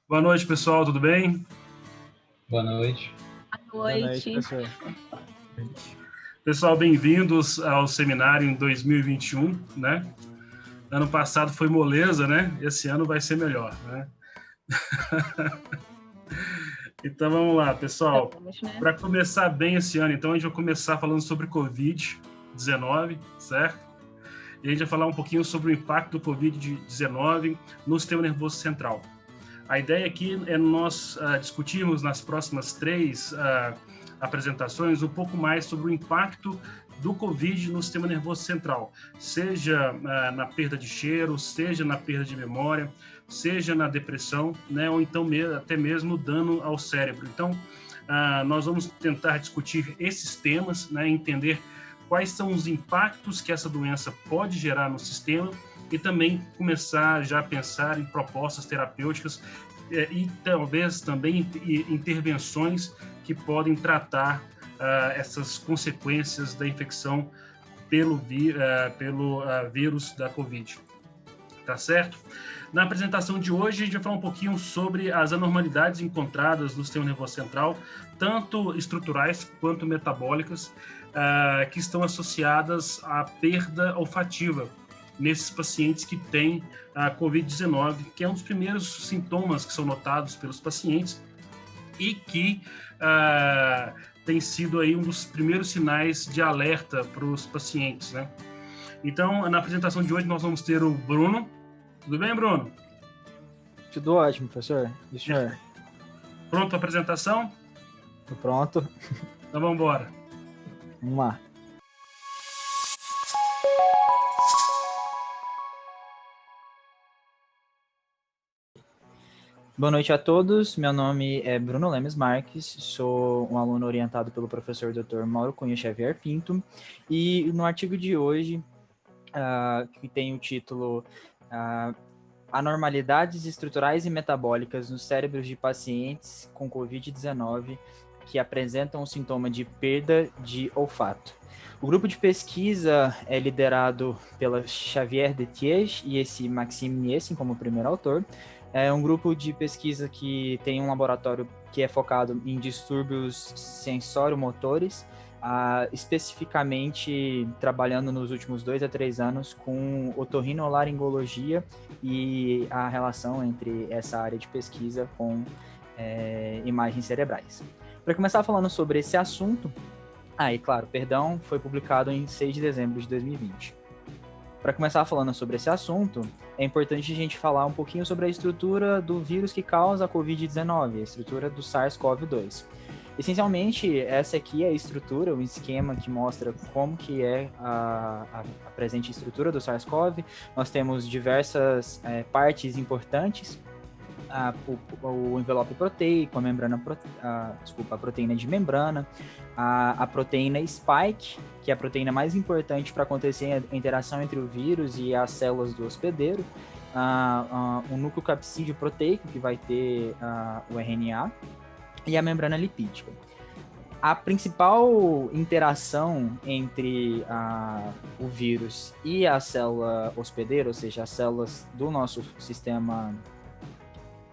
Boa noite, pessoal, tudo bem? Boa noite. Boa noite, professor. Pessoal, bem-vindos ao seminário em 2021, né? Ano passado foi moleza, né? Esse ano vai ser melhor, né? Então vamos lá, pessoal. Para começar bem esse ano, então a gente vai começar falando sobre Covid-19, certo? E a gente vai falar um pouquinho sobre o impacto do Covid-19 no sistema nervoso central. A ideia aqui é nós discutirmos nas próximas três apresentações um pouco mais sobre o impacto do Covid no sistema nervoso central, seja na perda de cheiro, seja na perda de memória, seja na depressão, né, ou então até mesmo dano ao cérebro. Então, nós vamos tentar discutir esses temas, né, entender quais são os impactos que essa doença pode gerar no sistema e também começar já a pensar em propostas terapêuticas e talvez também intervenções que podem tratar essas consequências da infecção pelo vírus da Covid. Tá certo? Na apresentação de hoje, a gente vai falar um pouquinho sobre as anormalidades encontradas no sistema nervoso central, tanto estruturais quanto metabólicas, que estão associadas à perda olfativa nesses pacientes que têm a Covid-19, que é um dos primeiros sintomas que são notados pelos pacientes e que tem sido aí um dos primeiros sinais de alerta para os pacientes, né? Então, na apresentação de hoje, nós vamos ter o Bruno. Tudo bem, Bruno? Tudo ótimo, professor. E o senhor? Pronto para a apresentação? Tô pronto. Então, vamos embora. Vamos lá. Boa noite a todos, meu nome é Bruno Lemes Marques, sou um aluno orientado pelo professor Dr. Mauro Cunha Xavier Pinto, e no artigo de hoje, que tem o título Anormalidades estruturais e metabólicas nos cérebros de pacientes com Covid-19 que apresentam o sintoma de perda de olfato. O grupo de pesquisa é liderado pela Xavier Detiege e esse Maxime Niesen como primeiro autor. É um grupo de pesquisa que tem um laboratório que é focado em distúrbios sensório-motores, especificamente trabalhando nos últimos 2 a 3 anos com otorrinolaringologia e a relação entre essa área de pesquisa com imagens cerebrais. Para começar falando sobre esse assunto, foi publicado em 6 de dezembro de 2020. Para começar falando sobre esse assunto, é importante a gente falar um pouquinho sobre a estrutura do vírus que causa a Covid-19, a estrutura do SARS-CoV-2. Essencialmente, essa aqui é a estrutura, o esquema que mostra como que é a presente estrutura do SARS-CoV. Nós temos diversas partes importantes, o envelope proteico, a proteína de membrana, a proteína spike, que é a proteína mais importante para acontecer a interação entre o vírus e as células do hospedeiro, o núcleo capsídeo proteico, que vai ter o RNA, e a membrana lipídica. A principal interação entre o vírus e a célula hospedeira, ou seja, as células do nosso sistema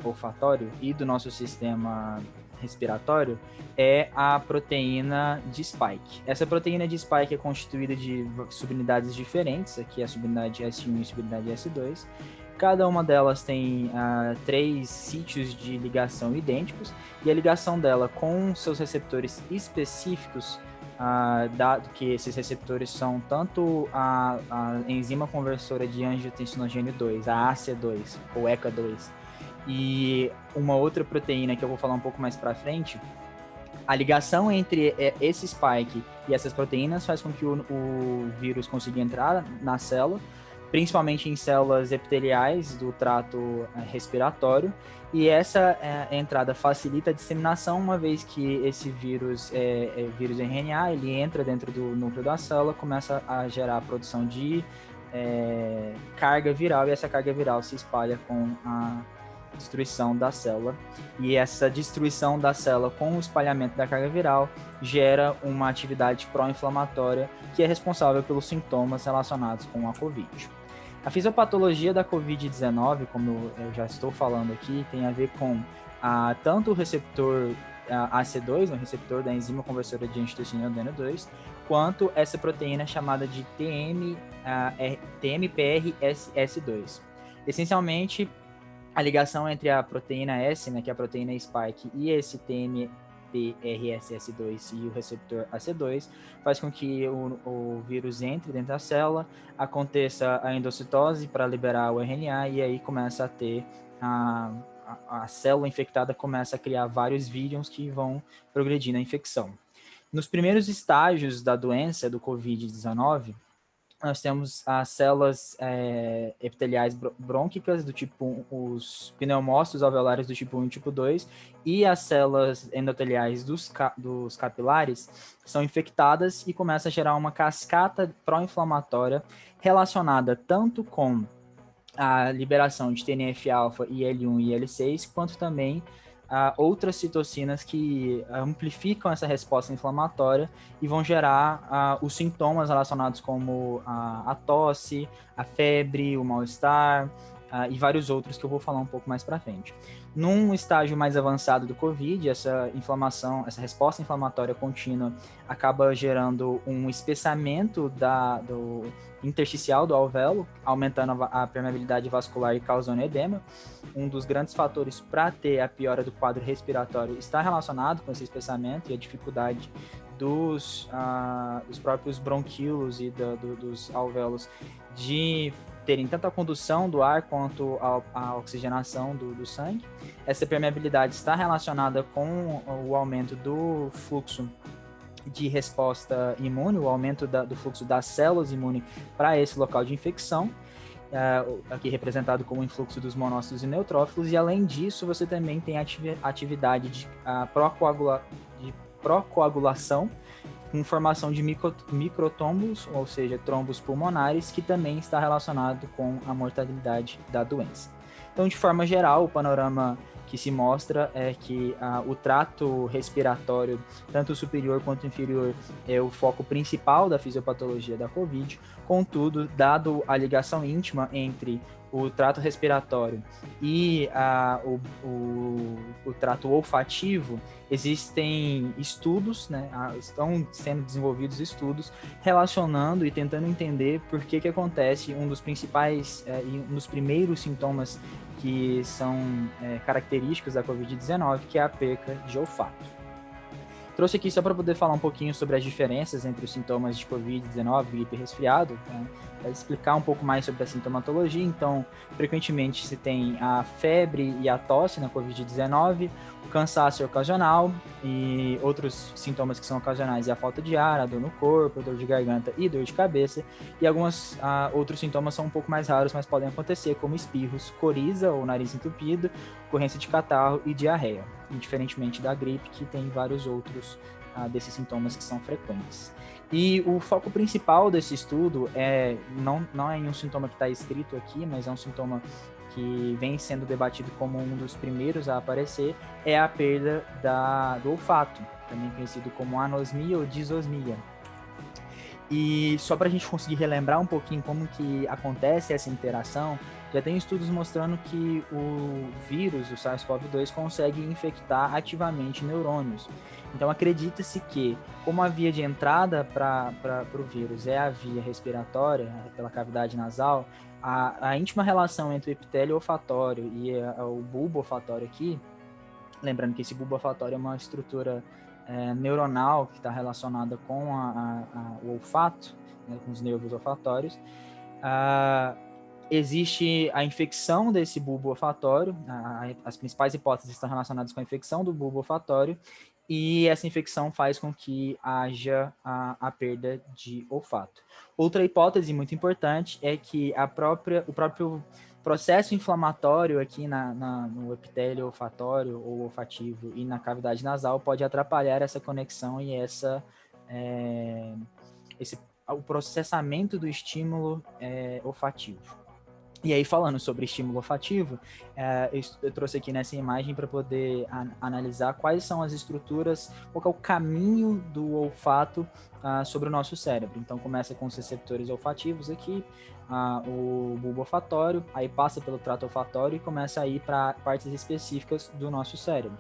olfatório e do nosso sistema respiratório, é a proteína de spike. Essa proteína de spike é constituída de subunidades diferentes, aqui é a subunidade S1 e a subunidade S2. Cada uma delas tem 3 sítios de ligação idênticos, e a ligação dela com seus receptores específicos, dado que esses receptores são tanto a enzima conversora de angiotensinogênio 2, a ACE2 ou ECA2, e uma outra proteína que eu vou falar um pouco mais para frente. A ligação entre esse spike e essas proteínas faz com que o vírus consiga entrar na célula, principalmente em células epiteliais do trato respiratório, e essa entrada facilita a disseminação, uma vez que esse vírus vírus RNA, ele entra dentro do núcleo da célula, começa a gerar a produção de carga viral, e essa carga viral se espalha com a destruição da célula, e essa destruição da célula com o espalhamento da carga viral gera uma atividade pró-inflamatória que é responsável pelos sintomas relacionados com a Covid. A fisiopatologia da COVID-19, como eu já estou falando aqui, tem a ver com tanto o receptor AC2, o receptor da enzima conversora de angiotensina DN2, quanto essa proteína chamada de TMPRSS2. Essencialmente, a ligação entre a proteína S, né, que é a proteína spike, e esse TMPRSS2 e o receptor AC2 faz com que o vírus entre dentro da célula, aconteça a endocitose para liberar o RNA e aí começa a ter a célula infectada começa a criar vários vírions que vão progredir na infecção. Nos primeiros estágios da doença, do COVID-19, nós temos as células epiteliais brônquicas do tipo 1, os pneumócitos alveolares do tipo 1 e tipo 2, e as células endoteliais dos capilares são infectadas e começa a gerar uma cascata pró-inflamatória relacionada tanto com a liberação de TNF-alfa, IL-1 e IL-6, quanto também outras citocinas que amplificam essa resposta inflamatória e vão gerar os sintomas relacionados como a tosse, a febre, o mal-estar e vários outros que eu vou falar um pouco mais para frente. Num estágio mais avançado do COVID, essa inflamação, essa resposta inflamatória contínua acaba gerando um espessamento do intersticial do alvéolo, aumentando a permeabilidade vascular e causando edema. Um dos grandes fatores para ter a piora do quadro respiratório está relacionado com esse espessamento e a dificuldade dos próprios bronquíolos e dos alvéolos de terem tanto a condução do ar quanto a oxigenação do sangue. Essa permeabilidade está relacionada com o aumento do fluxo de resposta imune, o aumento do fluxo das células imunes para esse local de infecção, aqui representado como o influxo dos monócitos e neutrófilos, e além disso você também tem atividade de procoagulação, com formação de microtrombos, ou seja, trombos pulmonares, que também está relacionado com a mortalidade da doença. Então, de forma geral, o panorama que se mostra é que o trato respiratório, tanto superior quanto inferior, é o foco principal da fisiopatologia da COVID. Contudo, dado a ligação íntima entre o trato respiratório e o trato olfativo, existem estudos, né, estão sendo desenvolvidos estudos relacionando e tentando entender por que acontece um dos principais e um dos primeiros sintomas que são característicos da COVID-19, que é a perca de olfato. Trouxe aqui só para poder falar um pouquinho sobre as diferenças entre os sintomas de COVID-19 e gripe resfriado, né, para explicar um pouco mais sobre a sintomatologia. Então, frequentemente se tem a febre e a tosse na COVID-19, o cansaço ocasional e outros sintomas que são ocasionais é a falta de ar, a dor no corpo, dor de garganta e dor de cabeça, e alguns outros sintomas são um pouco mais raros, mas podem acontecer, como espirros, coriza ou nariz entupido, ocorrência de catarro e diarreia, diferentemente da gripe, que tem vários outros desses sintomas que são frequentes. E o foco principal desse estudo não é em um sintoma que está escrito aqui, mas é um sintoma que vem sendo debatido como um dos primeiros a aparecer, é a perda do olfato, também conhecido como anosmia ou disosmia. E só para a gente conseguir relembrar um pouquinho como que acontece essa interação, já tem estudos mostrando que o vírus, o SARS-CoV-2, consegue infectar ativamente neurônios. Então acredita-se que, como a via de entrada para o vírus é a via respiratória, pela cavidade nasal, a íntima relação entre o epitélio olfatório e o bulbo olfatório aqui, lembrando que esse bulbo olfatório é uma estrutura neuronal que está relacionada com o olfato, né, com os nervos olfatórios, existe a infecção desse bulbo olfatório, as principais hipóteses estão relacionadas com a infecção do bulbo olfatório, e essa infecção faz com que haja a perda de olfato. Outra hipótese muito importante é que o próprio processo inflamatório aqui no epitélio olfatório ou olfativo e na cavidade nasal pode atrapalhar essa conexão e o processamento do estímulo olfativo. E aí, falando sobre estímulo olfativo, eu trouxe aqui nessa imagem para poder analisar quais são as estruturas, qual é o caminho do olfato sobre o nosso cérebro. Então, começa com os receptores olfativos aqui, o bulbo olfatório, aí passa pelo trato olfatório e começa a ir para partes específicas do nosso cérebro.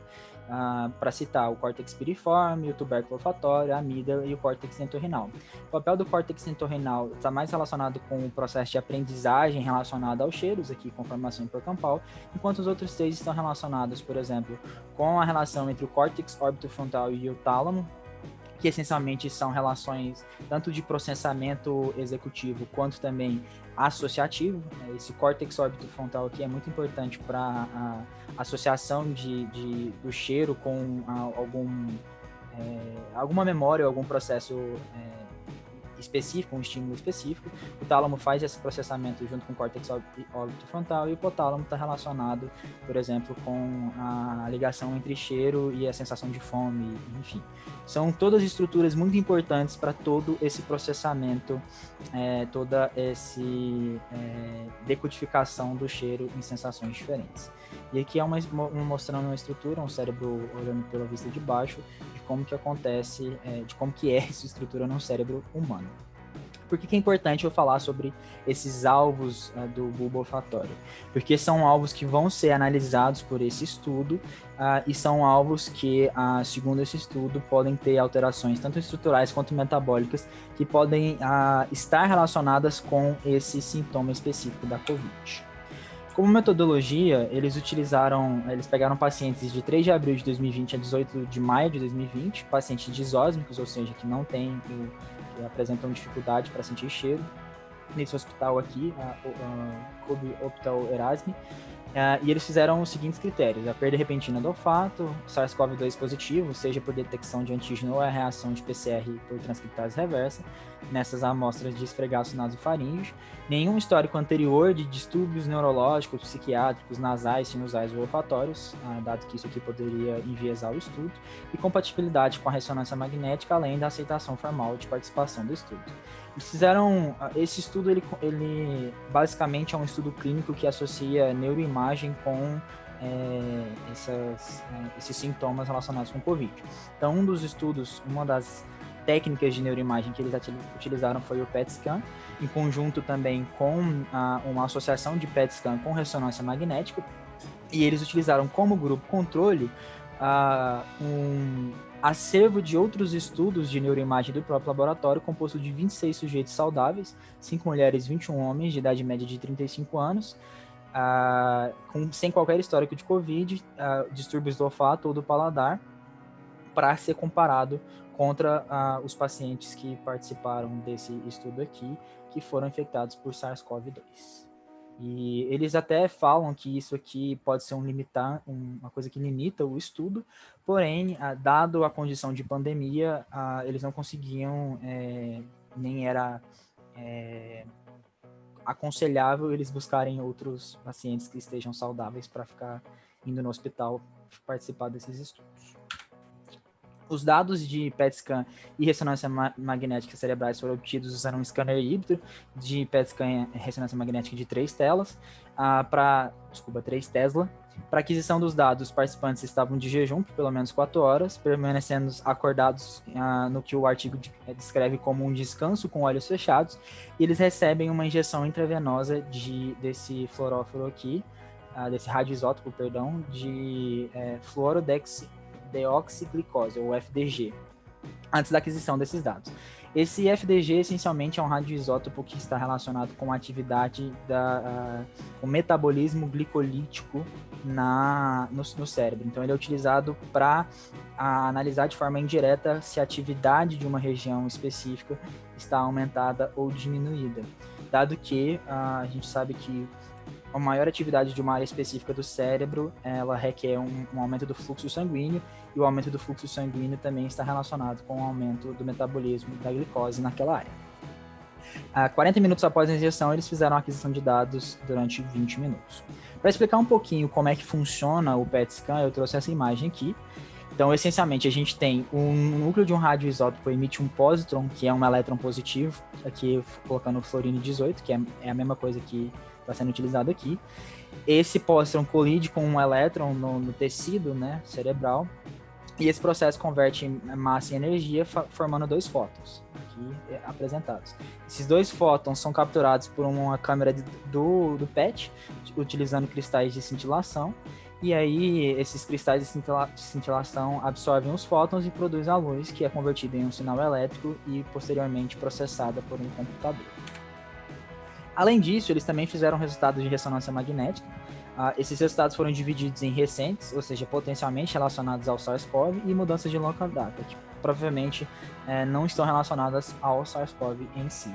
Para citar o córtex piriforme, o tubérculo olfatório, a amígdala e o córtex entorrinal. O papel do córtex entorrinal está mais relacionado com o processo de aprendizagem relacionado aos cheiros, aqui com formação hipocampal, enquanto os outros três estão relacionados, por exemplo, com a relação entre o córtex orbitofrontal e o tálamo, que essencialmente são relações tanto de processamento executivo quanto também associativo. Esse córtex orbitofrontal aqui é muito importante para a associação do cheiro com alguma memória ou algum processo específico, um estímulo específico. O tálamo faz esse processamento junto com o córtex orbitofrontal e o hipotálamo está relacionado, por exemplo, com a ligação entre cheiro e a sensação de fome, enfim. São todas estruturas muito importantes para todo esse processamento, toda essa decodificação do cheiro em sensações diferentes. E aqui é mostrando uma estrutura, um cérebro olhando pela vista de baixo, de como que acontece, de como que é essa estrutura num cérebro humano. Por que é importante eu falar sobre esses alvos do bulbo olfatório? Porque são alvos que vão ser analisados por esse estudo e são alvos que, segundo esse estudo, podem ter alterações tanto estruturais quanto metabólicas que podem estar relacionadas com esse sintoma específico da COVID. Como metodologia, eles pegaram pacientes de 3 de abril de 2020 a 18 de maio de 2020, pacientes disósmicos, ou seja, que não têm, que apresentam dificuldade para sentir cheiro, nesse hospital aqui, a Kobe Hospital Erasme, e eles fizeram os seguintes critérios: a perda repentina do olfato, SARS-CoV-2 positivo, seja por detecção de antígeno ou a reação de PCR por transcriptase reversa, nessas amostras de esfregaço nasofaríngeo, nenhum histórico anterior de distúrbios neurológicos, psiquiátricos, nasais, sinusais ou olfatórios, dado que isso aqui poderia enviesar o estudo, e compatibilidade com a ressonância magnética, além da aceitação formal de participação do estudo. Eles fizeram, esse estudo, ele basicamente é um estudo clínico que associa neuroimagem com esses sintomas relacionados com Covid. Então, um dos estudos, uma das técnicas de neuroimagem que eles utilizaram foi o PET scan, em conjunto também com uma associação de PET scan com ressonância magnética, e eles utilizaram como grupo controle um acervo de outros estudos de neuroimagem do próprio laboratório, composto de 26 sujeitos saudáveis, 5 mulheres e 21 homens, de idade média de 35 anos, sem qualquer histórico de Covid, distúrbios do olfato ou do paladar, para ser comparado contra os pacientes que participaram desse estudo aqui, que foram infectados por SARS-CoV-2. E eles até falam que isso aqui pode ser uma coisa que limita o estudo, porém, dado a condição de pandemia, eles não conseguiam, nem era aconselhável eles buscarem outros pacientes que estejam saudáveis para ficar indo no hospital participar desses estudos. Os dados de PET scan e ressonância magnética cerebrais foram obtidos usando um scanner híbrido de PET scan e ressonância magnética de 3 telas, 3 Tesla. Para aquisição dos dados, os participantes estavam de jejum por pelo menos 4 horas, permanecendo acordados no que o artigo descreve como um descanso com olhos fechados, e eles recebem uma injeção intravenosa desse fluoróforo aqui, desse radioisótopo, de fluorodeoxiglicose, ou FDG, antes da aquisição desses dados. Esse FDG, essencialmente, é um radioisótopo que está relacionado com a atividade o metabolismo glicolítico no cérebro. Então, ele é utilizado para analisar de forma indireta se a atividade de uma região específica está aumentada ou diminuída, dado que a gente sabe que a maior atividade de uma área específica do cérebro, ela requer um aumento do fluxo sanguíneo, e o aumento do fluxo sanguíneo também está relacionado com o aumento do metabolismo da glicose naquela área. 40 minutos após a injeção, eles fizeram a aquisição de dados durante 20 minutos. Para explicar um pouquinho como é que funciona o PET scan, eu trouxe essa imagem aqui. Então, essencialmente, a gente tem um núcleo de um radioisótopo emite um pósitron, que é um elétron positivo, aqui colocando o fluorine 18, que é a mesma coisa que está sendo utilizado aqui. Esse pósitron colide com um elétron no tecido, né, cerebral, e esse processo converte massa em energia, formando 2 fótons, aqui apresentados. Esses 2 fótons são capturados por uma câmera do PET, utilizando cristais de cintilação, e aí esses cristais de cintilação absorvem os fótons e produzem a luz, que é convertida em um sinal elétrico e posteriormente processada por um computador. Além disso, eles também fizeram resultados de ressonância magnética. Esses resultados foram divididos em recentes, ou seja, potencialmente relacionados ao SARS-CoV, e mudanças de longa data, que provavelmente não estão relacionadas ao SARS-CoV em si.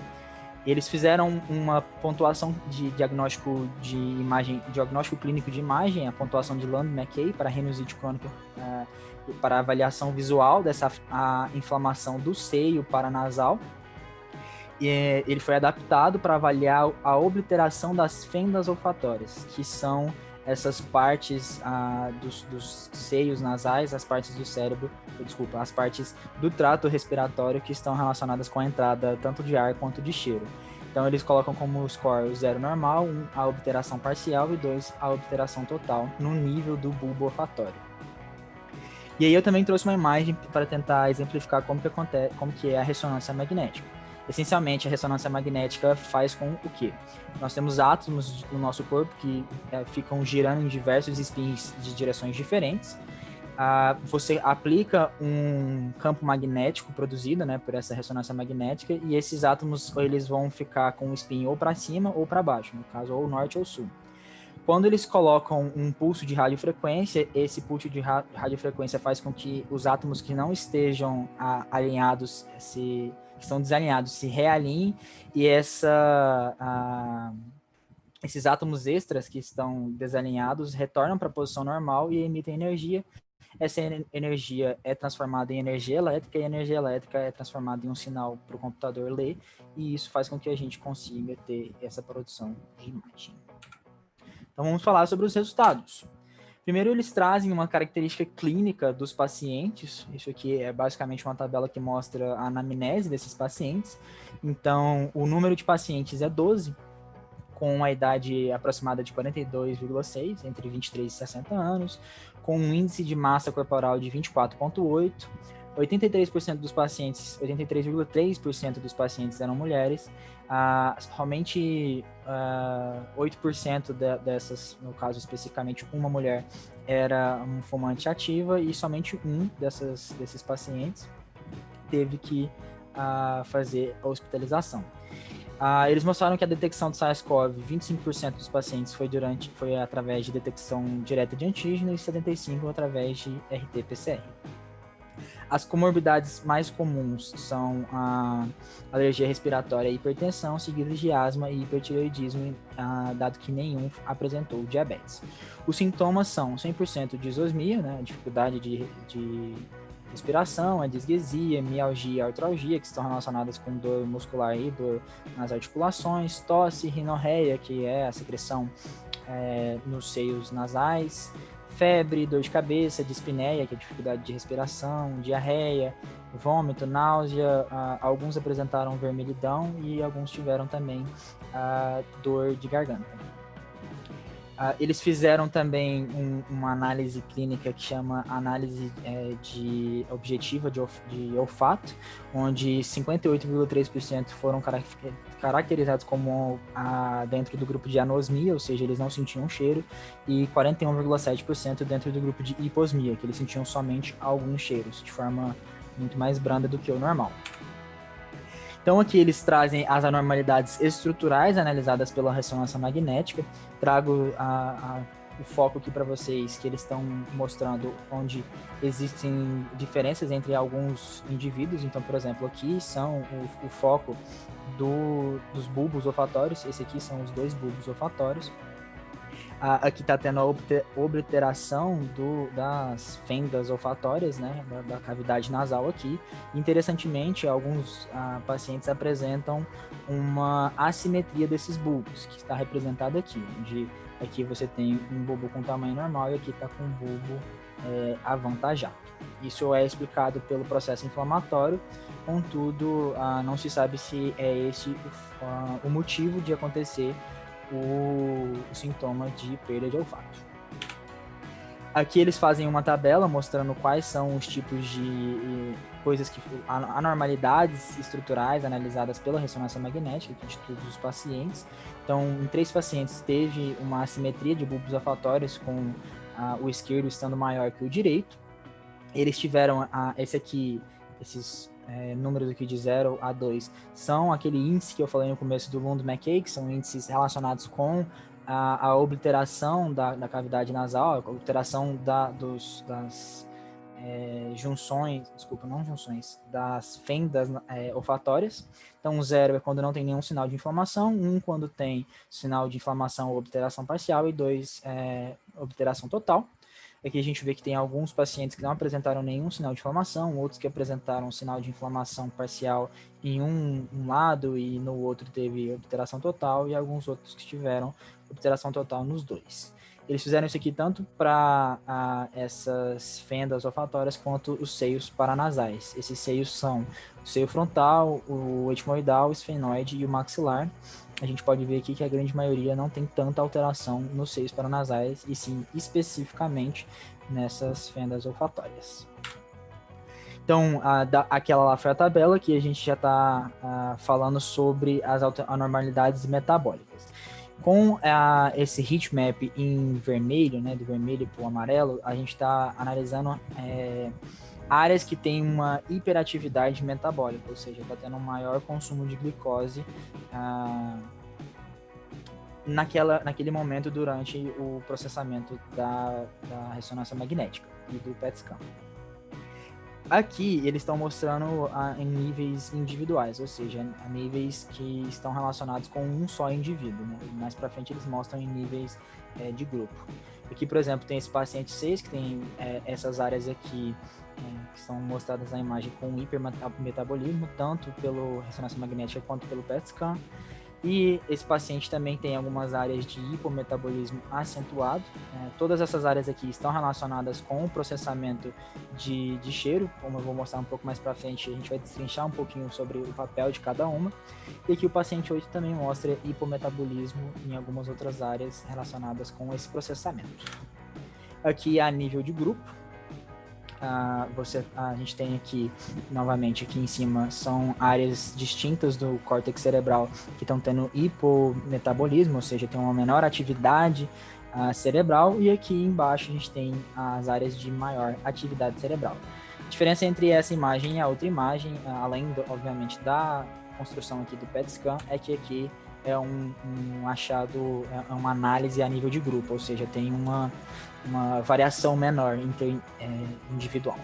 Eles fizeram uma pontuação de diagnóstico de imagem, diagnóstico clínico de imagem, a pontuação de Lund-Mackay para rinusite crônica, para avaliação visual dessa inflamação do seio paranasal. E ele foi adaptado para avaliar a obliteração das fendas olfatórias, que são essas partes dos seios nasais, as partes do cérebro, as partes do trato respiratório que estão relacionadas com a entrada tanto de ar quanto de cheiro. Então eles colocam como score o 0 normal, 1 a obliteração parcial e 2 a obliteração total no nível do bulbo olfatório. E aí eu também trouxe uma imagem para tentar exemplificar como que é a ressonância magnética. Essencialmente, a ressonância magnética faz com o quê? Nós temos átomos no nosso corpo que ficam girando em diversos spins de direções diferentes. Você aplica um campo magnético produzido, né, por essa ressonância magnética, e esses átomos eles vão ficar com o spin ou para cima ou para baixo, no caso, ou norte ou sul. Quando eles colocam um pulso de radiofrequência, esse pulso de radiofrequência faz com que os átomos que não estejam alinhados que estão desalinhados se realinhem, e esses átomos extras que estão desalinhados retornam para a posição normal e emitem energia. Essa energia é transformada em energia elétrica, e a energia elétrica é transformada em um sinal para o computador ler, e isso faz com que a gente consiga ter essa produção de imagem. Então vamos falar sobre os resultados. Primeiro, eles trazem uma característica clínica dos pacientes. Isso aqui é basicamente uma tabela que mostra a anamnese desses pacientes. Então, o número de pacientes é 12, com uma idade aproximada de 42,6, entre 23 e 60 anos, com um índice de massa corporal de 24,8. 83% dos pacientes, 83,3% dos pacientes eram mulheres. Somente 8% dessas, no caso especificamente uma mulher, era um fumante ativa, e somente um desses pacientes teve que fazer a hospitalização. Eles mostraram que a detecção do SARS-CoV, 25% dos pacientes foi através de detecção direta de antígeno e 75% através de RT-PCR. As comorbidades mais comuns são a alergia respiratória e hipertensão, seguidas de asma e hipertireoidismo, dado que nenhum apresentou diabetes. Os sintomas são 100% de isosmia, né, dificuldade de respiração, a disgnesia, mialgia e artralgia, que estão relacionadas com dor muscular e dor nas articulações, tosse, rinorreia, que é a secreção nos seios nasais, febre, dor de cabeça, dispneia, que é dificuldade de respiração, diarreia, vômito, náusea. Alguns apresentaram vermelhidão e alguns tiveram também dor de garganta. Eles fizeram também uma análise clínica que chama análise objetiva de olfato, onde 58,3% foram caracterizados como dentro do grupo de anosmia, ou seja, eles não sentiam cheiro, e 41,7% dentro do grupo de hiposmia, que eles sentiam somente alguns cheiros, de forma muito mais branda do que o normal. Então aqui eles trazem as anormalidades estruturais analisadas pela ressonância magnética. Trago o foco aqui para vocês, que eles estão mostrando onde existem diferenças entre alguns indivíduos. Então, por exemplo, aqui são o foco dos bulbos olfatórios. Esse aqui são os 2 bulbos olfatórios. Aqui está tendo a obliteração das fendas olfatórias, né, da cavidade nasal aqui. Interessantemente, alguns pacientes apresentam uma assimetria desses bulbos, que está representado aqui, onde aqui você tem um bulbo com tamanho normal e aqui está com um bulbo avantajado. Isso é explicado pelo processo inflamatório, contudo, não se sabe se é esse o motivo de acontecer o sintoma de perda de olfato. Aqui eles fazem uma tabela mostrando quais são os tipos de coisas anormalidades estruturais analisadas pela ressonância magnética de todos os pacientes. Então, em 3 pacientes teve uma assimetria de bulbos olfatórios com o esquerdo estando maior que o direito. Eles tiveram esses números aqui de 0 a 2 são aquele índice que eu falei no começo do Lund-Mackay, que são índices relacionados com a obliteração da cavidade nasal, a obliteração das das fendas olfatórias. Então, 0 é quando não tem nenhum sinal de inflamação, 1 quando tem sinal de inflamação ou obliteração parcial, e 2 obliteração total. Aqui a gente vê que tem alguns pacientes que não apresentaram nenhum sinal de inflamação, outros que apresentaram sinal de inflamação parcial em um lado e no outro teve obliteração total, e alguns outros que tiveram obliteração total nos 2. Eles fizeram isso aqui tanto para essas fendas olfatórias quanto os seios paranasais. Esses seios são o seio frontal, o etmoidal, o esfenoide e o maxilar. A gente pode ver aqui que a grande maioria não tem tanta alteração nos seios paranasais, e sim especificamente nessas fendas olfatórias. Então, aquela lá foi a tabela que a gente já está falando sobre as anormalidades metabólicas. Com esse heatmap em vermelho, né, do vermelho para o amarelo, a gente está analisando áreas que têm uma hiperatividade metabólica, ou seja, está tendo um maior consumo de glicose naquele momento durante o processamento da ressonância magnética e do PET scan. Aqui eles estão mostrando em níveis individuais, ou seja, níveis que estão relacionados com um só indivíduo, né? Mais para frente eles mostram em níveis de grupo. Aqui, por exemplo, tem esse paciente 6 que tem essas áreas aqui que são mostradas na imagem com hipermetabolismo, tanto pela ressonância magnética quanto pelo PET scan. E esse paciente também tem algumas áreas de hipometabolismo acentuado. Todas essas áreas aqui estão relacionadas com o processamento de cheiro, como eu vou mostrar um pouco mais para frente, a gente vai destrinchar um pouquinho sobre o papel de cada uma. E aqui o paciente 8 também mostra hipometabolismo em algumas outras áreas relacionadas com esse processamento. Aqui a nível de grupo, a gente tem aqui, novamente, aqui em cima, são áreas distintas do córtex cerebral que estão tendo hipometabolismo, ou seja, tem uma menor atividade cerebral, e aqui embaixo a gente tem as áreas de maior atividade cerebral. A diferença entre essa imagem e a outra imagem, além, obviamente, da construção aqui do PET scan, é que aqui é um achado, é uma análise a nível de grupo, ou seja, tem uma variação menor individual.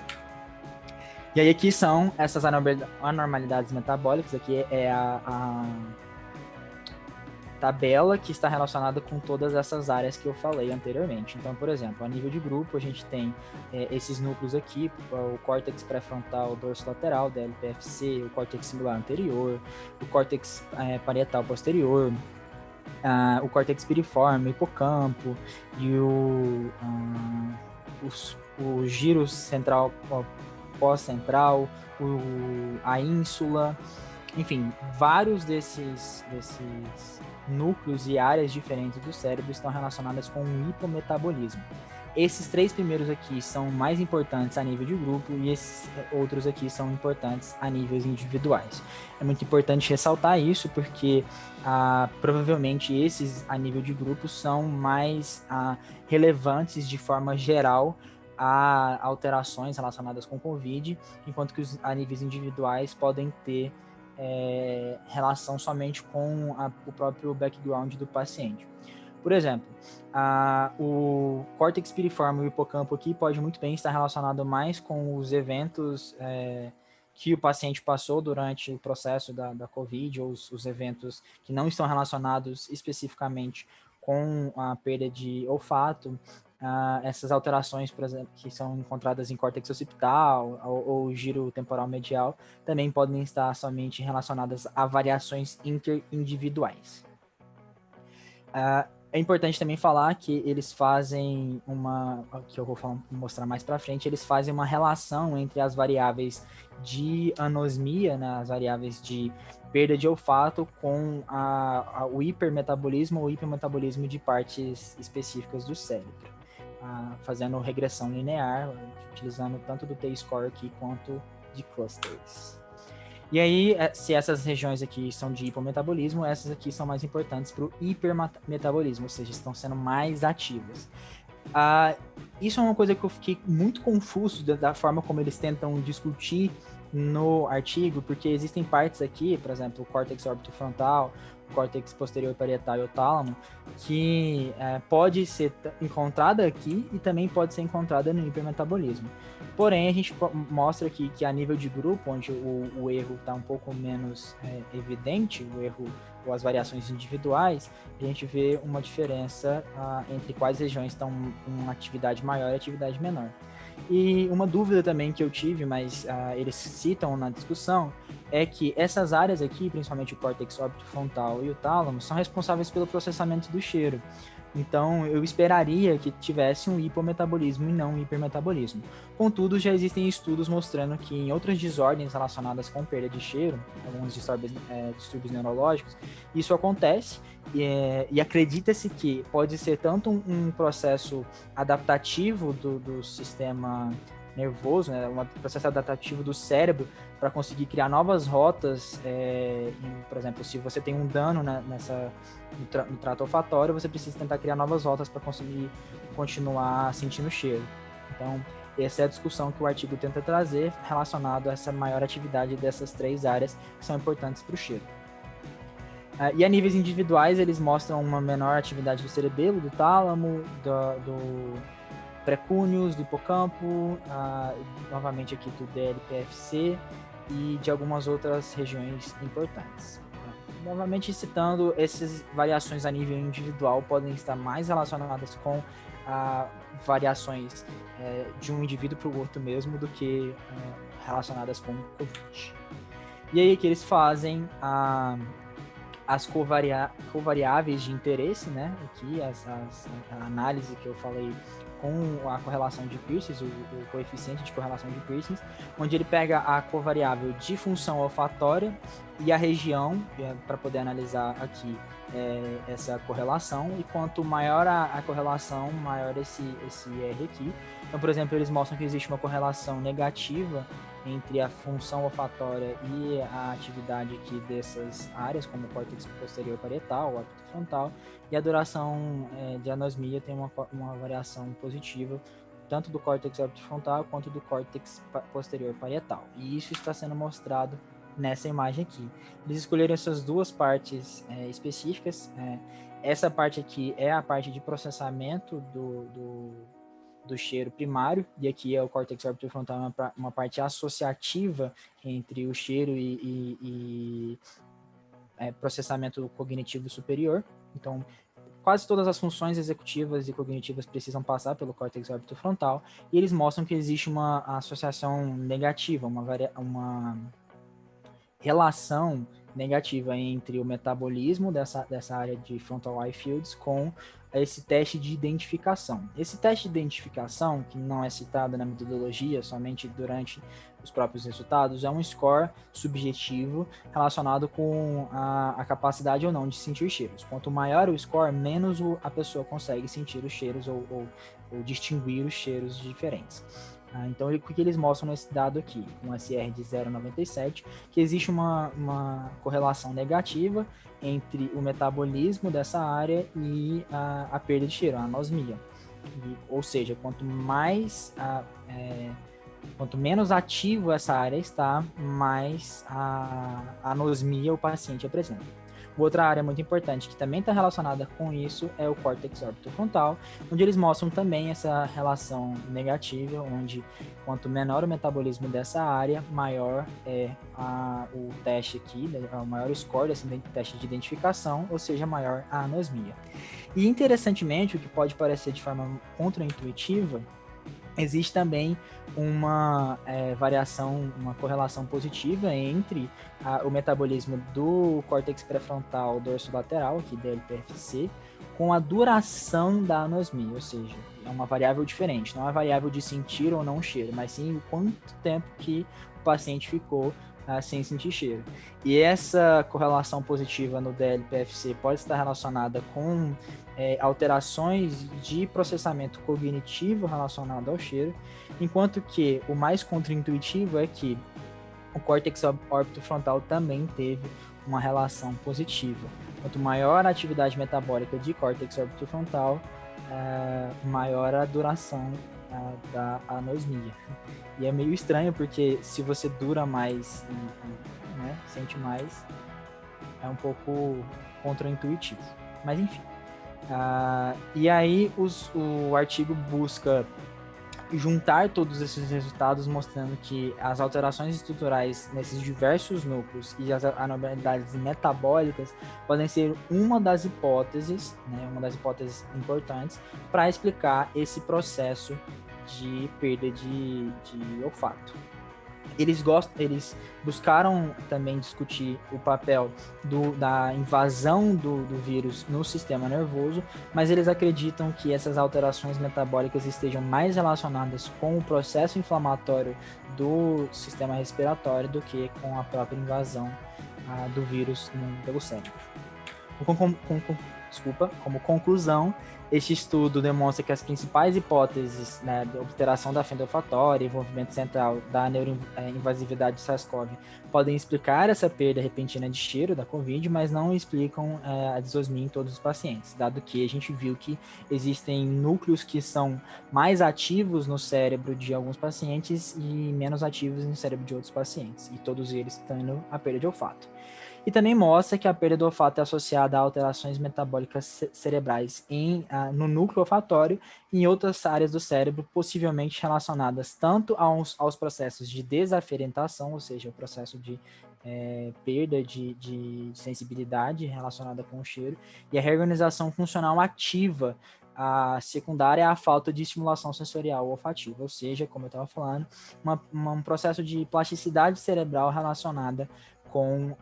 E aí aqui são essas anormalidades metabólicas. Aqui é a tabela que está relacionada com todas essas áreas que eu falei anteriormente. Então, por exemplo, a nível de grupo, a gente tem esses núcleos aqui, o córtex pré-frontal dorsolateral, DLPFC, o córtex cingulado anterior, o córtex parietal posterior, o córtex piriforme, o hipocampo e o giro central pós-central, a ínsula, enfim, vários desses núcleos e áreas diferentes do cérebro estão relacionadas com o hipometabolismo. Esses 3 primeiros aqui são mais importantes a nível de grupo, e esses outros aqui são importantes a níveis individuais. É muito importante ressaltar isso, porque provavelmente esses a nível de grupo são mais relevantes de forma geral a alterações relacionadas com Covid, enquanto que os a níveis individuais podem ter relação somente com o próprio background do paciente. Por exemplo, o córtex piriforme e o hipocampo aqui pode muito bem estar relacionado mais com os eventos que o paciente passou durante o processo da COVID, ou os eventos que não estão relacionados especificamente com a perda de olfato. Essas alterações, por exemplo, que são encontradas em córtex occipital ou giro temporal medial, também podem estar somente relacionadas a variações interindividuais. É importante também falar que eles fazem que eu vou mostrar mais para frente, eles fazem uma relação entre as variáveis de anosmia, né, as variáveis de perda de olfato, com o hipermetabolismo ou hipermetabolismo de partes específicas do cérebro, fazendo regressão linear, utilizando tanto do T-score aqui quanto de clusters. E aí, se essas regiões aqui são de hipometabolismo, essas aqui são mais importantes para o hipermetabolismo, ou seja, estão sendo mais ativas. Isso é uma coisa que eu fiquei muito confuso da forma como eles tentam discutir no artigo, porque existem partes aqui, por exemplo, o córtex orbitofrontal, o córtex posterior parietal e o tálamo, que pode ser encontrada aqui e também pode ser encontrada no hipermetabolismo. Porém, a gente mostra aqui que a nível de grupo, onde o erro está um pouco menos evidente, o erro ou as variações individuais, a gente vê uma diferença entre quais regiões estão com atividade maior e atividade menor. E uma dúvida também que eu tive, mas eles citam na discussão, é que essas áreas aqui, principalmente o córtex orbitofrontal e o tálamo, são responsáveis pelo processamento do cheiro. Então, eu esperaria que tivesse um hipometabolismo e não um hipermetabolismo. Contudo, já existem estudos mostrando que em outras desordens relacionadas com perda de cheiro, alguns distúrbios neurológicos, isso acontece e acredita-se que pode ser tanto um processo adaptativo do sistema nervoso, né, um processo adaptativo do cérebro para conseguir criar novas rotas. Por exemplo, se você tem um dano no trato olfatório, você precisa tentar criar novas rotas para conseguir continuar sentindo o cheiro. Então, essa é a discussão que o artigo tenta trazer relacionado a essa maior atividade dessas três áreas que são importantes para o cheiro. E a níveis individuais, eles mostram uma menor atividade do cerebelo, do tálamo, do precúneos, do hipocampo, novamente aqui do DLPFC e de algumas outras regiões importantes. Novamente citando, essas variações a nível individual podem estar mais relacionadas com variações de um indivíduo para o outro mesmo do que relacionadas com o COVID. E aí que eles fazem as covariáveis de interesse, né? Aqui a análise que eu falei com a correlação de Pearson, o coeficiente de correlação de Pearson, onde ele pega a covariável de função olfatória e a região, para poder analisar aqui essa correlação, e quanto maior a correlação, maior esse R aqui. Então, por exemplo, eles mostram que existe uma correlação negativa entre a função olfatória e a atividade aqui dessas áreas, como o córtex posterior parietal, o orbitofrontal, e a duração de anosmia tem uma variação positiva, tanto do córtex orbitofrontal quanto do córtex posterior parietal. E isso está sendo mostrado nessa imagem aqui. Eles escolheram essas duas partes específicas. Essa parte aqui é a parte de processamento do cheiro primário, e aqui é o córtex orbitofrontal, uma parte associativa entre o cheiro e processamento cognitivo superior. Então, quase todas as funções executivas e cognitivas precisam passar pelo córtex orbitofrontal, e eles mostram que existe uma associação negativa, uma relação negativa entre o metabolismo dessa área de frontal eye fields com esse teste de identificação. Esse teste de identificação, que não é citado na metodologia, somente durante os próprios resultados, é um score subjetivo relacionado com a capacidade ou não de sentir cheiros. Quanto maior o score, menos a pessoa consegue sentir os cheiros ou distinguir os cheiros diferentes. Então, o que eles mostram nesse dado aqui, com SR de 0,97, que existe uma correlação negativa entre o metabolismo dessa área e a perda de cheiro, a anosmia. Ou seja, quanto menos ativo essa área está, mais a anosmia o paciente apresenta. Outra área muito importante que também está relacionada com isso é o córtex orbitofrontal, onde eles mostram também essa relação negativa, onde quanto menor o metabolismo dessa área, maior é o teste aqui, o maior score desse teste de identificação, ou seja, maior a anosmia. E interessantemente, o que pode parecer de forma contraintuitiva, existe também uma variação, uma correlação positiva entre o metabolismo do córtex pré-frontal dorsolateral, aqui DLPFC, com a duração da anosmia, ou seja, é uma variável diferente, não é uma variável de sentir ou não cheiro, mas sim o quanto tempo que o paciente ficou sem sentir cheiro. E essa correlação positiva no DL-PFC pode estar relacionada com alterações de processamento cognitivo relacionado ao cheiro, enquanto que o mais contraintuitivo é que o córtex órbito-frontal também teve uma relação positiva. Quanto maior a atividade metabólica de córtex órbito-frontal, maior a duração da anosmia. E é meio estranho, porque se você dura mais e né, sente mais, é um pouco contraintuitivo. Mas enfim. E aí o artigo busca juntar todos esses resultados, mostrando que as alterações estruturais nesses diversos núcleos e as anormalidades metabólicas podem ser uma das hipóteses, né, uma das hipóteses importantes para explicar esse processo de perda de olfato. Eles buscaram também discutir o papel da invasão do vírus no sistema nervoso, mas eles acreditam que essas alterações metabólicas estejam mais relacionadas com o processo inflamatório do sistema respiratório do que com a própria invasão do vírus pelo cérebro. Como conclusão, este estudo demonstra que as principais hipóteses, né, de alteração da fenda olfatória, envolvimento central da neuroinvasividade de SARS-CoV podem explicar essa perda repentina de cheiro da COVID, mas não explicam a disosmia em todos os pacientes, dado que a gente viu que existem núcleos que são mais ativos no cérebro de alguns pacientes e menos ativos no cérebro de outros pacientes, e todos eles tendo a perda de olfato. E também mostra que a perda do olfato é associada a alterações metabólicas cerebrais no núcleo olfatório e em outras áreas do cérebro, possivelmente relacionadas tanto aos processos de desaferentação, ou seja, o processo de perda de sensibilidade relacionada com o cheiro, e a reorganização funcional ativa, a secundária é a falta de estimulação sensorial olfativa, ou seja, como eu estava falando, um processo de plasticidade cerebral relacionada com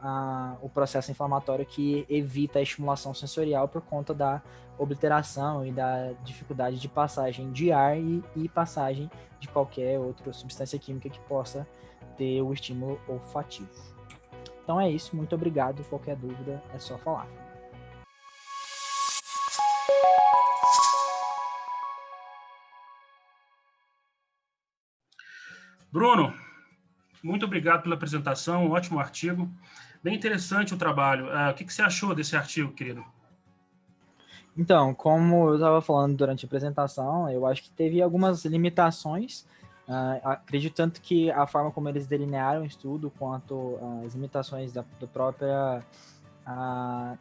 o processo inflamatório que evita a estimulação sensorial por conta da obliteração e da dificuldade de passagem de ar e passagem de qualquer outra substância química que possa ter o estímulo olfativo. Então é isso, muito obrigado. Qualquer dúvida é só falar. Bruno, muito obrigado pela apresentação, um ótimo artigo. Bem interessante o trabalho. O que você achou desse artigo, querido? Então, como eu estava falando durante a apresentação, eu acho que teve algumas limitações. Acredito tanto que a forma como eles delinearam o estudo, quanto as limitações da própria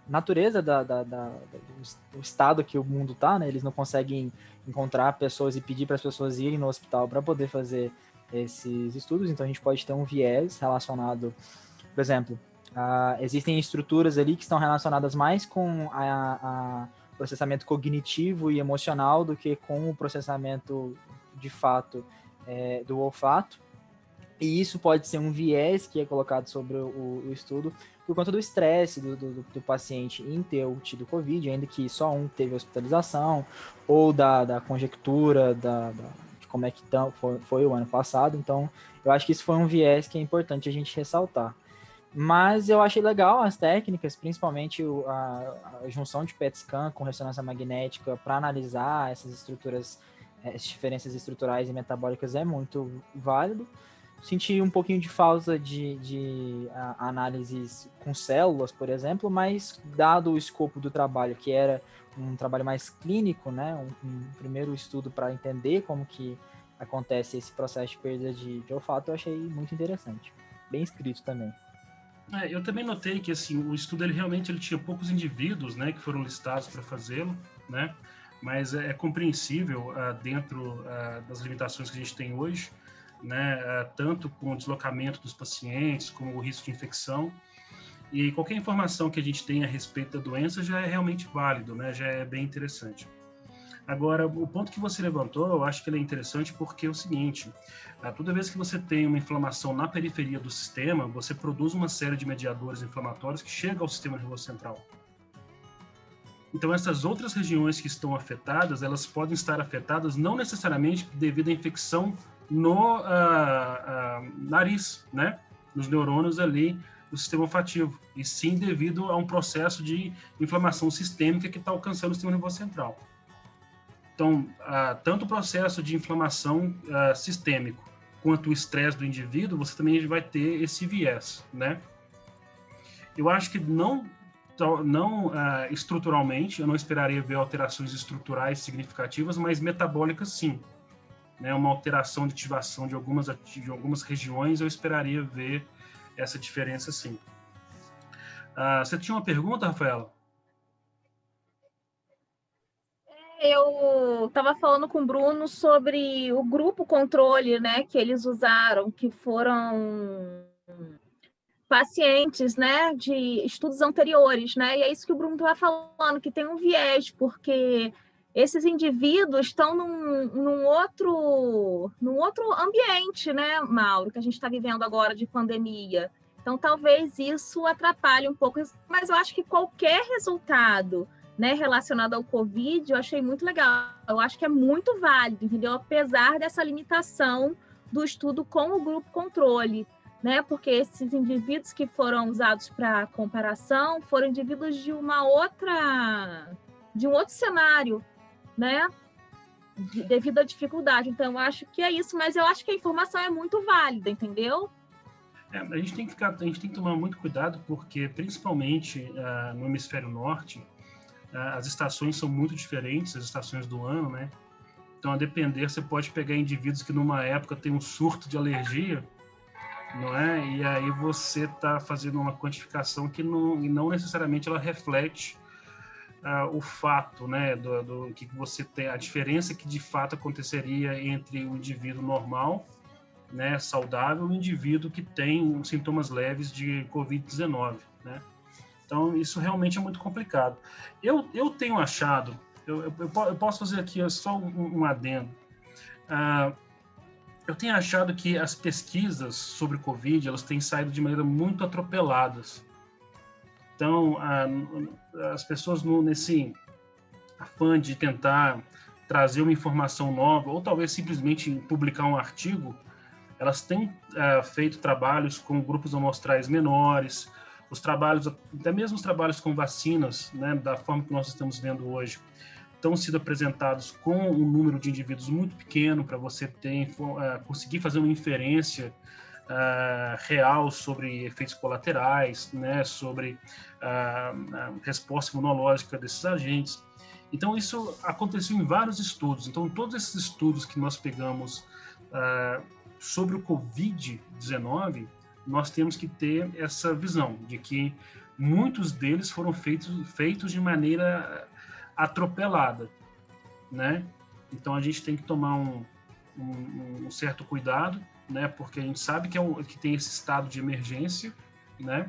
natureza do estado que o mundo está, né? Eles não conseguem encontrar pessoas e pedir para as pessoas irem no hospital para poder fazer esses estudos, então a gente pode ter um viés relacionado, por exemplo, existem estruturas ali que estão relacionadas mais com a processamento cognitivo e emocional do que com o processamento de fato do olfato, e isso pode ser um viés que é colocado sobre o estudo por conta do estresse do paciente em ter tido Covid, ainda que só um teve hospitalização, ou da conjectura de como é que foi o ano passado. Então eu acho que isso foi um viés que é importante a gente ressaltar. Mas eu achei legal as técnicas, principalmente a junção de PET scan com ressonância magnética para analisar essas estruturas, as diferenças estruturais e metabólicas é muito válido. Senti um pouquinho de falta de análises com células, por exemplo, mas dado o escopo do trabalho, que era um trabalho mais clínico, né, um primeiro estudo para entender como que acontece esse processo de perda de olfato, eu achei muito interessante. Bem escrito também. Eu também notei que assim, o estudo ele tinha poucos indivíduos, né, que foram listados para fazê-lo, né, mas é compreensível dentro das limitações que a gente tem hoje, né, tanto com o deslocamento dos pacientes, como o risco de infecção, e qualquer informação que a gente tenha a respeito da doença já é realmente válido, né, já é bem interessante. Agora, o ponto que você levantou, eu acho que ele é interessante porque é o seguinte, toda vez que você tem uma inflamação na periferia do sistema, você produz uma série de mediadores inflamatórios que chegam ao sistema nervoso central. Então, essas outras regiões que estão afetadas, elas podem estar afetadas não necessariamente devido à infecção no nariz, né? Nos neurônios ali do sistema olfativo, e sim devido a um processo de inflamação sistêmica que está alcançando o sistema nervoso central. Então, tanto o processo de inflamação sistêmico quanto o estresse do indivíduo, você também vai ter esse viés, né? Eu acho que não estruturalmente, eu não esperaria ver alterações estruturais significativas, mas metabólicas sim. Né? Uma alteração de ativação de algumas regiões, eu esperaria ver essa diferença sim. Você tinha uma pergunta, Rafaela? Eu estava falando com o Bruno sobre o grupo controle, né, que eles usaram, que foram pacientes, né, de estudos anteriores, né, e é isso que o Bruno estava falando, que tem um viés, porque esses indivíduos estão num outro ambiente, né, Mauro, que a gente está vivendo agora de pandemia. Então, talvez isso atrapalhe um pouco, mas eu acho que qualquer resultado, né, relacionado ao Covid, eu achei muito legal. Eu acho que é muito válido, entendeu? Apesar dessa limitação do estudo com o grupo controle, né? Porque esses indivíduos que foram usados para comparação foram indivíduos de um outro cenário, né? Devido à dificuldade. Então, eu acho que é isso, mas eu acho que a informação é muito válida, entendeu? A gente tem que tomar muito cuidado, porque principalmente no hemisfério norte, as estações são muito diferentes, as estações do ano, né? Então, a depender, você pode pegar indivíduos que numa época tem um surto de alergia, não é? E aí você está fazendo uma quantificação que não necessariamente ela reflete o fato, né, do que você tem, a diferença que de fato aconteceria entre o indivíduo normal, né, saudável, e o indivíduo que tem sintomas leves de Covid-19, né? Então, isso realmente é muito complicado. Eu tenho achado, eu posso fazer aqui só um adendo. Eu tenho achado que as pesquisas sobre Covid, elas têm saído de maneira muito atropeladas. Então, as pessoas nesse afã de tentar trazer uma informação nova, ou talvez simplesmente publicar um artigo, elas têm feito trabalhos com grupos amostrais menores, até mesmo os trabalhos com vacinas, né, da forma que nós estamos vendo hoje, estão sendo apresentados com um número de indivíduos muito pequeno para você conseguir fazer uma inferência real sobre efeitos colaterais, né, sobre a resposta imunológica desses agentes. Então, isso aconteceu em vários estudos. Então, todos esses estudos que nós pegamos sobre o Covid-19, nós temos que ter essa visão de que muitos deles foram feitos de maneira atropelada, né? Então a gente tem que tomar um certo cuidado, né? Porque a gente sabe que tem esse estado de emergência, né?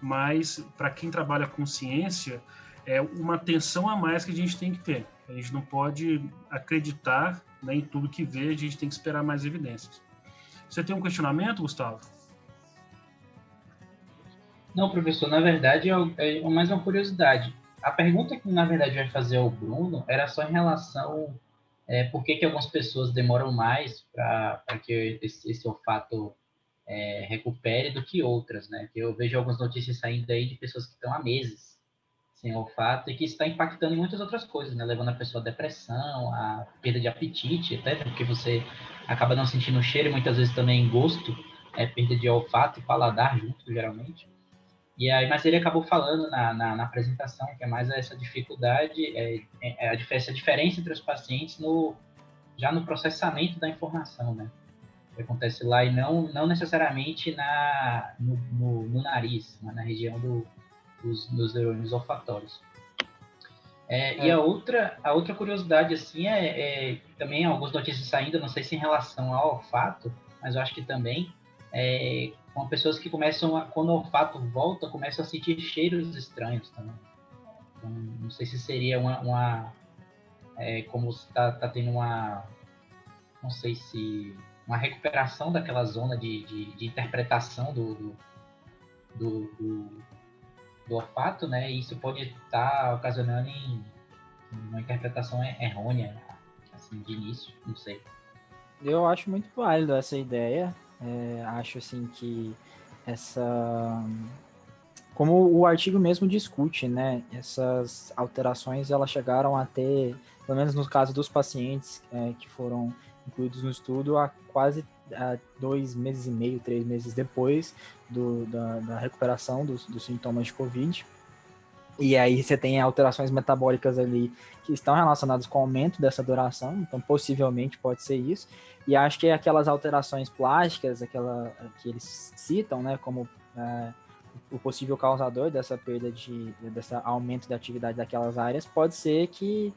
Mas para quem trabalha com ciência, é uma atenção a mais que a gente tem que ter. A gente não pode acreditar, né, em tudo que vê, a gente tem que esperar mais evidências. Você tem um questionamento, Gustavo? Não, professor, na verdade é mais uma curiosidade. A pergunta que, na verdade, vai fazer ao Bruno era só em relação por que algumas pessoas demoram mais para que esse olfato recupere do que outras, né? Eu vejo algumas notícias saindo aí de pessoas que estão há meses sem olfato e que está impactando em muitas outras coisas, né? Levando a pessoa à depressão, a perda de apetite, até porque você acaba não sentindo cheiro e muitas vezes também gosto, perda de olfato e paladar junto, geralmente. E aí, mas ele acabou falando na apresentação que é mais essa dificuldade, essa diferença entre os pacientes já no processamento da informação, né? Que acontece lá e não necessariamente no nariz, mas na região dos neurônios olfatórios. E a outra curiosidade, assim, também algumas notícias saindo, não sei se em relação ao olfato, mas eu acho que também, com pessoas que quando o olfato volta, começam a sentir cheiros estranhos também. Então, não sei se seria como está tendo não sei se uma recuperação daquela zona de interpretação do olfato, né? E isso pode estar ocasionando em uma interpretação errônea, assim, de início, não sei. Eu acho muito válido essa ideia. Acho assim que como o artigo mesmo discute, né? Essas alterações elas chegaram a ter, pelo menos no caso dos pacientes que foram incluídos no estudo, a quase 2 meses e meio, 3 meses depois da recuperação dos sintomas de Covid. E aí você tem alterações metabólicas ali que estão relacionadas com o aumento dessa duração, então possivelmente pode ser isso. E acho que aquelas alterações plásticas, que eles citam, né, como o possível causador dessa perda desse aumento da atividade daquelas áreas, pode ser que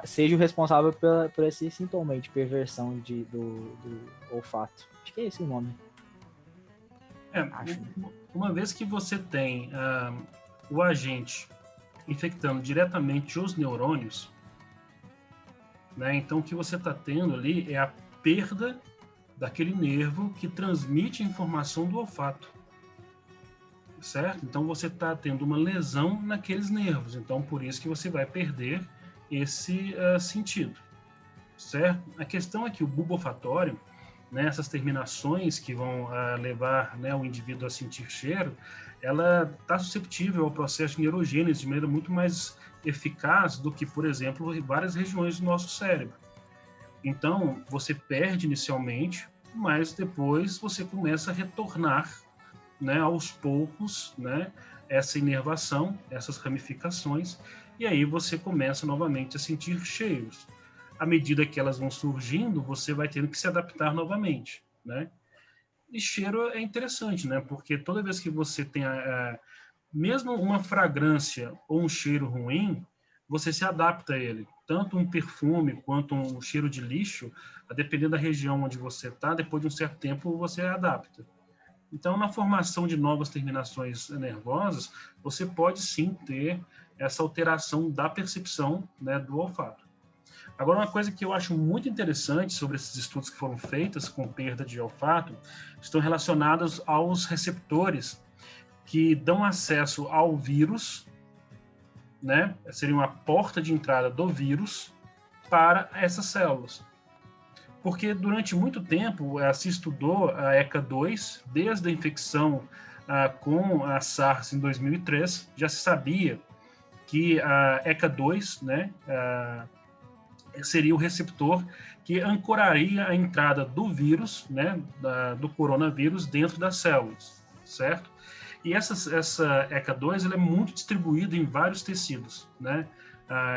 seja o responsável por esse sintoma aí de perversão do olfato. Acho que é esse o nome. Uma vez que você tem o agente infectando diretamente os neurônios, né, então o que você está tendo ali é a perda daquele nervo que transmite a informação do olfato, certo? Então você está tendo uma lesão naqueles nervos, então por isso que você vai perder esse sentido, certo? A questão é que o bulbo olfatório, né, essas terminações que vão levar, né, o indivíduo a sentir cheiro, ela está susceptível ao processo de neurogênese de maneira muito mais eficaz do que, por exemplo, em várias regiões do nosso cérebro. Então, você perde inicialmente, mas depois você começa a retornar, né, aos poucos, né, essa inervação, essas ramificações, e aí você começa novamente a sentir cheiros. À medida que elas vão surgindo, você vai tendo que se adaptar novamente, né? E cheiro é interessante, né? Porque toda vez que você tem mesmo uma fragrância ou um cheiro ruim, você se adapta a ele. Tanto um perfume quanto um cheiro de lixo, dependendo da região onde você está, depois de um certo tempo você adapta. Então, na formação de novas terminações nervosas, você pode sim ter essa alteração da percepção, né, do olfato. Agora, uma coisa que eu acho muito interessante sobre esses estudos que foram feitos com perda de olfato estão relacionados aos receptores que dão acesso ao vírus, né? Seria uma porta de entrada do vírus para essas células. Porque durante muito tempo se estudou a ECA2, desde a infecção com a SARS em 2003, já se sabia que a ECA2, né, seria o receptor que ancoraria a entrada do vírus, né, do coronavírus, dentro das células, certo? E essa ECA2 ela é muito distribuída em vários tecidos, né,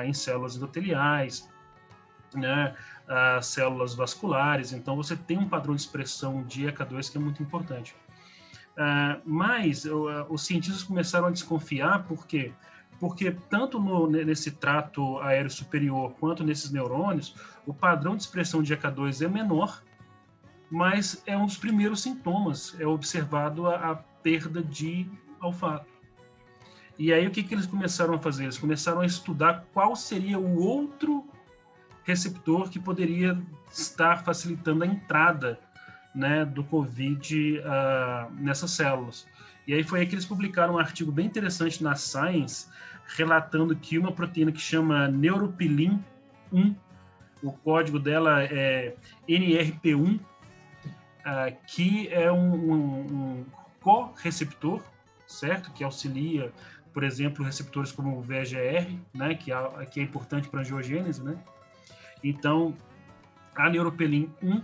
em células endoteliais, né, células vasculares, então você tem um padrão de expressão de ECA2 que é muito importante. Mas os cientistas começaram a desconfiar, por quê? Porque tanto nesse trato aéreo superior quanto nesses neurônios, o padrão de expressão de ECA2 é menor, mas é um dos primeiros sintomas, é observado a perda de olfato. E aí o que eles começaram a fazer? Eles começaram a estudar qual seria o outro receptor que poderia estar facilitando a entrada, né, do COVID nessas células. E aí foi aí que eles publicaram um artigo bem interessante na Science, relatando que uma proteína que chama Neuropilin-1, o código dela é NRP1, que é um co-receptor, certo? Que auxilia, por exemplo, receptores como o VEGR, né? que é importante para a angiogênese, né? Então, a Neuropilin-1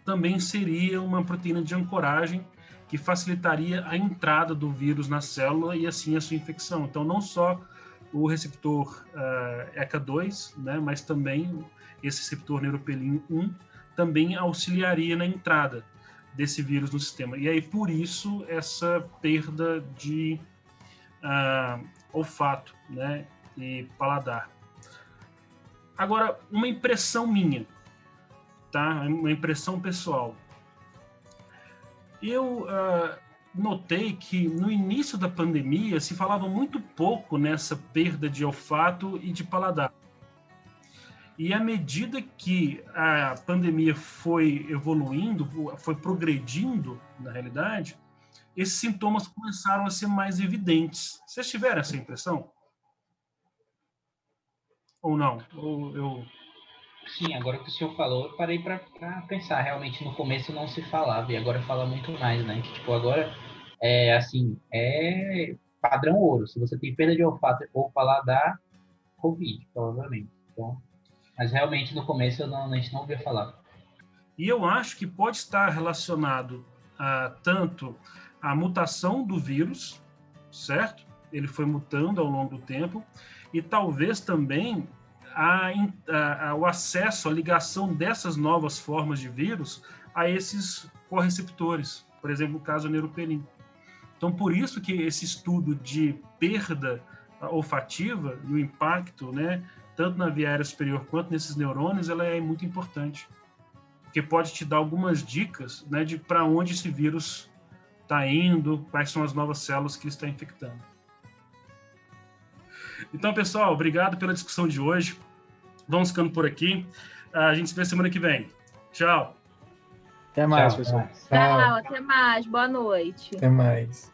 também seria uma proteína de ancoragem que facilitaria a entrada do vírus na célula e assim a sua infecção. Então, não só o receptor ECA2, né, mas também esse receptor Neuropilin-1 também auxiliaria na entrada desse vírus no sistema. E aí, por isso, essa perda de olfato, né, e paladar. Agora, uma impressão minha, tá? Uma impressão pessoal. Eu notei que no início da pandemia se falava muito pouco nessa perda de olfato e de paladar. E à medida que a pandemia foi evoluindo, foi progredindo, na realidade, esses sintomas começaram a ser mais evidentes. Vocês tiveram essa impressão? Ou não? Sim, agora que o senhor falou, eu parei para pensar. Realmente, no começo não se falava, e agora fala muito mais, né? Que, tipo, agora, é padrão ouro. Se você tem perda de olfato ou paladar, Covid, provavelmente. Então, mas realmente, no começo, a gente não ouvia falar. E eu acho que pode estar relacionado tanto à mutação do vírus, certo? Ele foi mutando ao longo do tempo, e talvez também o acesso, a ligação dessas novas formas de vírus a esses correceptores, por exemplo, o caso neuroperin. Então, por isso que esse estudo de perda olfativa e o impacto, né, tanto na via aérea superior quanto nesses neurônios, ela é muito importante, porque pode te dar algumas dicas, né, de para onde esse vírus está indo, quais são as novas células que ele está infectando. Então, pessoal, obrigado pela discussão de hoje. Vamos ficando por aqui. A gente se vê semana que vem. Tchau. Até mais, pessoal. Tchau, até mais. Boa noite. Até mais.